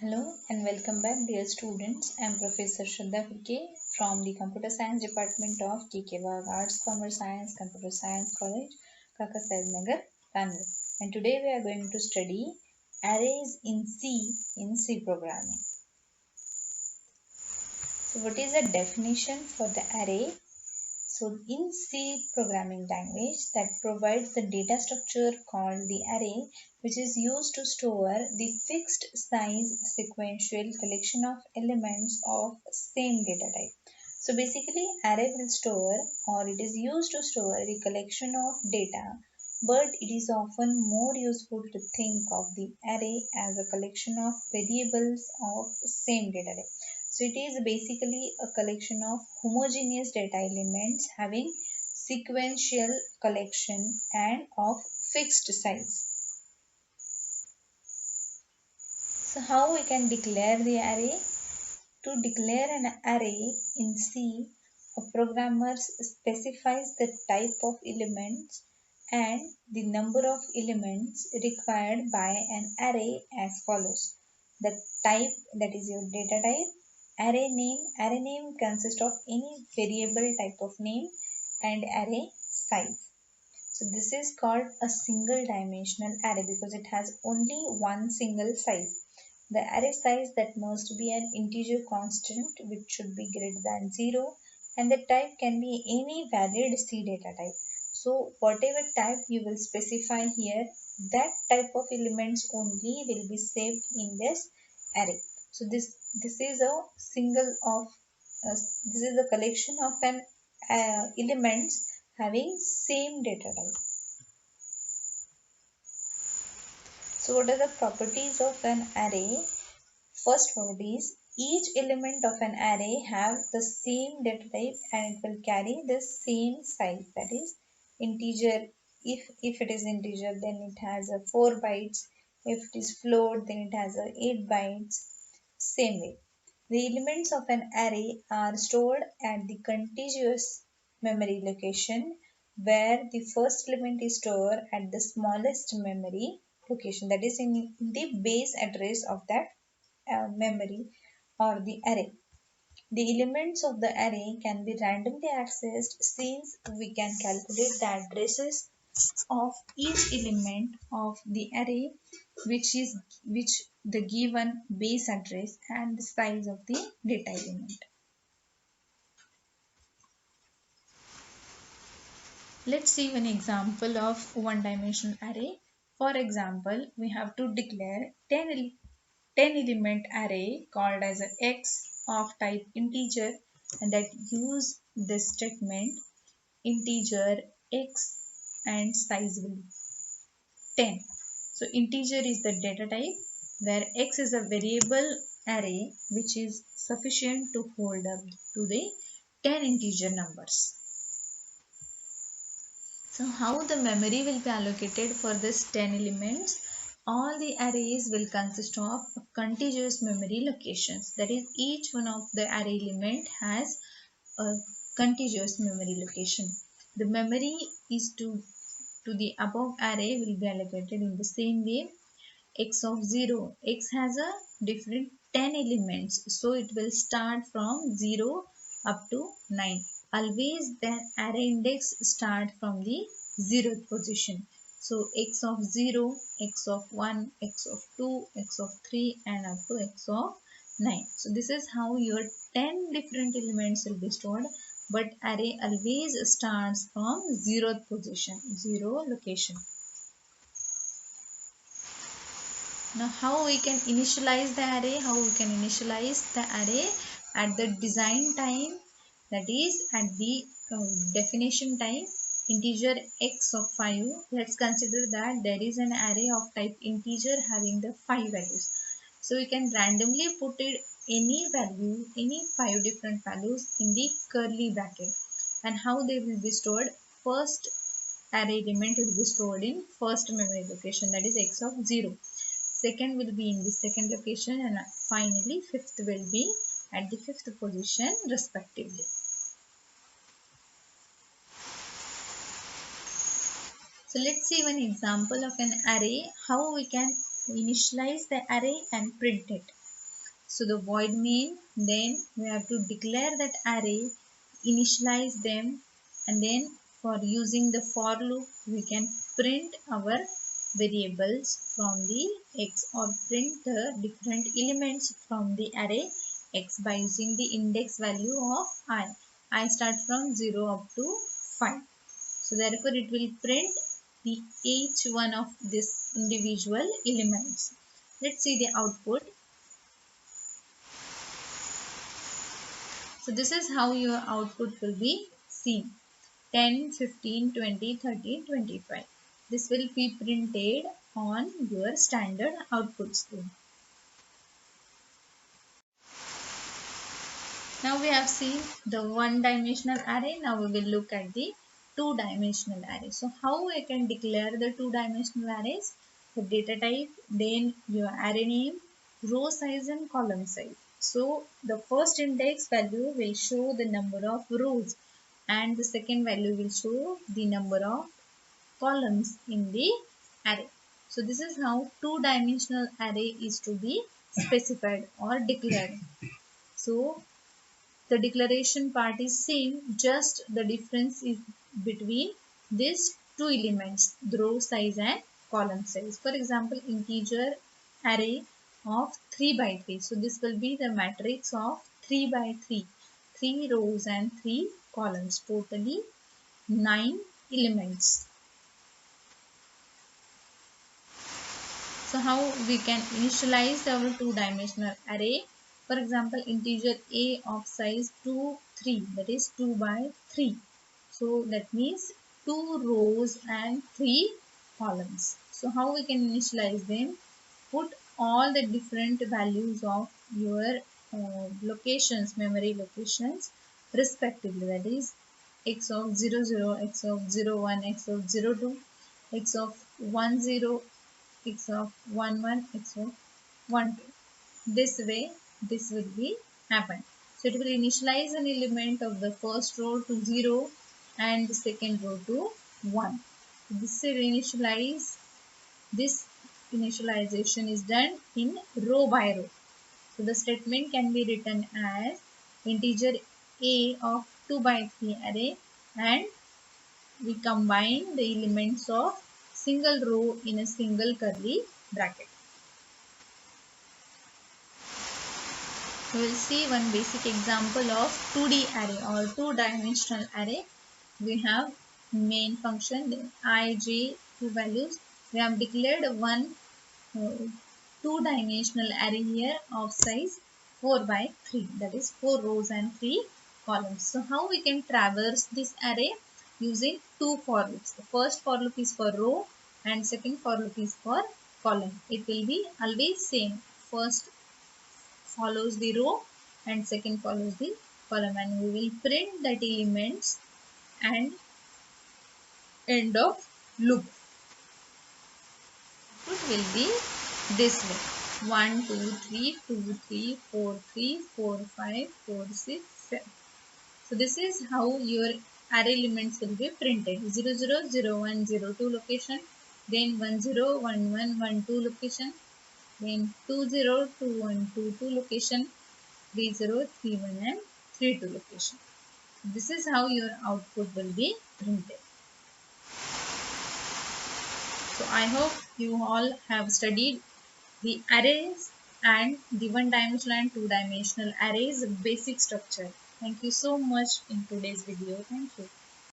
Hello and welcome back, dear students. I am Professor Shraddha Purke from the Computer Science Department of KK Wagh Arts, Commerce Science, Computer Science College, Kaka Saheb Nagar, Bangalore. And today we are going to study arrays in C programming. So, what is the definition for the array? So in C programming language that provides the data structure called the array, which is used to store the fixed size sequential collection of elements of same data type. So basically array will store, or it is used to store, the collection of data, but it is often more useful to think of the array as a collection of variables of same data type. So it is basically a collection of homogeneous data elements having sequential collection and of fixed size. So how we can declare the array? To declare an array in C, a programmer specifies the type of elements and the number of elements required by an array as follows. The type, that is your data type. Array name. Array name consists of any variable type of name, and array size. So this is called a single dimensional array because it has only one single size. The array size that must be an integer constant which should be greater than 0, and the type can be any valid C data type. So whatever type you will specify here, that type of elements only will be saved in this array. So this is a single of this is a collection of an elements having same data type. So what are the properties of an array? First property is each element of an array have the same data type and it will carry the same size, that is integer. If it is integer, then it has a 4 bytes. If it is float, then it has a 8 bytes. Same way, the elements of an array are stored at the contiguous memory location, where the first element is stored at the smallest memory location, that is in the base address of that memory or the array. The elements of the array can be randomly accessed since we can calculate the addresses of each element of the array, which the given base address and the size of the data element. Let's see one example of one-dimensional array. For example, we have to declare 10 element array called as a x of type integer, and that use this statement integer x and size will be 10. So integer is the data type, where x is a variable array which is sufficient to hold up to the 10 integer numbers. So how the memory will be allocated for this 10 elements? All the arrays will consist of contiguous memory locations. That is, each one of the array element has a contiguous memory location. The memory is to the above array will be allocated in the same way. X of 0. X has a different 10 elements. So it will start from 0 up to 9. Always the array index start from the 0th position. So x of 0, x of 1, x of 2, x of 3 and up to x of 9. So this is how your 10 different elements will be stored. But array always starts from 0th position, 0 location. Now how we can initialize the array? How we can initialize the array at the design time, that is at the definition time, integer x of 5. Let's consider that there is an array of type integer having the 5 values. So we can randomly put it any value, any 5 different values in the curly bracket. And how they will be stored? First array element will be stored in first memory location, that is x of 0. Second will be in the second location, and finally fifth will be at the fifth position respectively. So let's see one example of an array, how we can initialize the array and print it. So the void main, then we have to declare that array, initialize them, and then for using the for loop we can print our variables from the x, or print the different elements from the array x by using the index value of I. I start from 0 up to 5. So therefore it will print the each one of this individual elements. Let's see the output. So this is how your output will be seen. 10, 15, 20, 30, 25. This will be printed on your standard output screen. Now we have seen the one-dimensional array. Now we will look at the two-dimensional array. So how I can declare the two-dimensional arrays? The data type, then your array name, row size and column size. So the first index value will show the number of rows and the second value will show the number of columns in the array. So this is how two-dimensional array is to be specified or declared. So the declaration part is same, just the difference is between these two elements, the row size and column size. For example, integer array of 3 by 3. So this will be the matrix of 3 by 3. 3 rows and 3 columns, totally 9 elements. So how we can initialize our two-dimensional array? For example, integer a of size 2, 3, that is 2 by 3. So that means 2 rows and 3 columns. So how we can initialize them? Put all the different values of your locations, memory locations respectively. That is x of 0, 0, x of 0, 1, x of 0, 2, x of 1, 0, x of 1, 1, x of 1, 2. This way this will be happen. So it will initialize an element of the first row to 0 and the second row to 1. This initialization is done in row by row. So the statement can be written as integer a of 2 by 3 array, and we combine the elements of single row in a single curly bracket. We will see one basic example of 2D array or two-dimensional array. We have main function I, j, two values. We have declared one two-dimensional array here of size 4 by 3, that is 4 rows and 3 columns. So how we can traverse this array? Using two for loops. The first for loop is for row and second for loop is for column. It will be always same. First follows the row and second follows the column, and we will print that elements and end of loop. It will be this way: 1, 2, 3, 2, 3, 4, 3, 4, 5, 4, 6, 7. So this is how your array elements will be printed. 0, 0, 0, 1, 0, 2 location, then 1, 0, 1, 1, 1, 2 location, then 2, 0, 2, 1, 2, 2 location, 3, 0, 3, 1 and 3, 2 location. This is how your output will be printed. So I hope you all have studied the arrays and the one-dimensional and two-dimensional arrays basic structure. Thank you so much in today's video. Thank you.